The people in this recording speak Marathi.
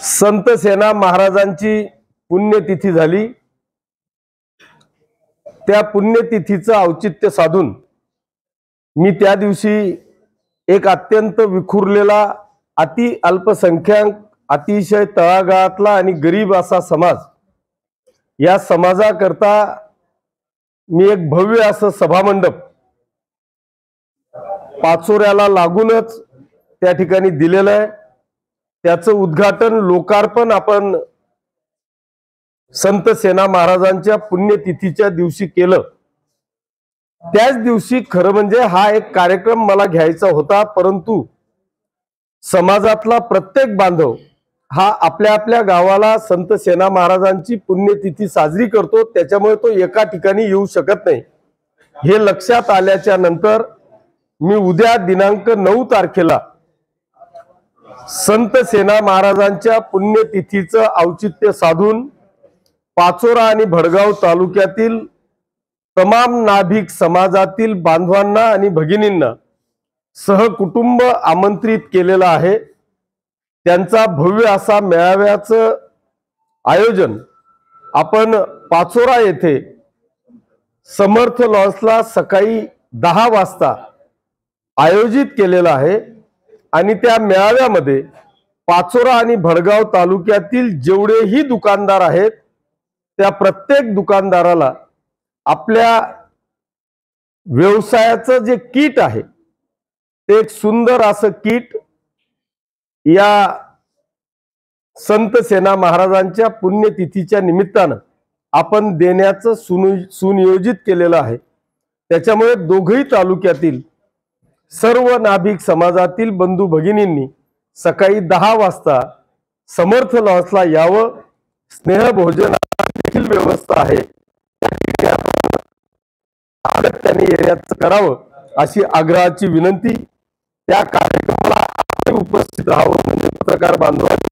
संत सेना महाराजांची पुण्यतिथी झाली। त्या पुण्यतिथीचं औचित्य साधून मी त्या दिवशी एक अत्यंत विखुरलेला, अति अल्पसंख्याक, अतिशय तळागाळातला आणि गरीब असा समाज, या समाजाकरता मी एक भव्य असं सभामंडप पाचोऱ्याला लागूनच त्या ठिकाणी दिलेलं आहे। त्याचं उद्घाटन, लोकार्पण आपण संत सेना महाराजांच्या पुण्यतिथीच्या दिवशी केलं। त्याच दिवशी खरं म्हणजे हा एक कार्यक्रम मला घ्यायचा होता, परंतु समाजातला प्रत्येक बांधव हा आपल्या आपल्या गावाला संत सेना महाराजांची पुण्यतिथी साजरी करतो, त्याच्यामुळे तो एका ठिकाणी येऊ शकत नाही। हे लक्षात आल्याच्या नंतर मी उद्या दिनांक 9 तारखेला संत सेना महाराजांच्या पुण्यतिथीचं औचित्य साधून पाचोरा आणि भडगाव तालुक्यातील तमाम नाभिक समाजातील बांधवांना आणि भगिनींना सहकुटुंब आमंत्रित केलेलं आहे। त्यांचा भव्य असा मेळाव्याचं आयोजन आपण पाचोरा येथे समर्थ लॉन्सला सकाळी 10 वाजता आयोजित केलेलं आहे। आणि त्या मेळाव्यामध्ये पाचोरा आणि भडगाव तालुक्यातील जेवढेही दुकानदार आहेत त्या प्रत्येक दुकानदाराला आपल्या व्यवसायाचं जे किट आहे ते एक सुंदर असं किट या संत सेना महाराजांच्या पुण्यतिथीच्या निमित्तानं आपण देण्याचं सुनियोजित केलेलं आहे। त्याच्यामुळे दोघही तालुक्यातील सर्व नाभिक समाजातील बंधू भगिनींनी सकाळी 10 वाजता समर्थ लॉन्सला यावं। स्नेहभोजनाची देखील व्यवस्था आहे, त्यांनी येण्याचं करावं अशी आग्रहाची विनंती। त्या कार्यक्रमाला उपस्थित राहावं म्हणजे पत्रकार बांधवांनी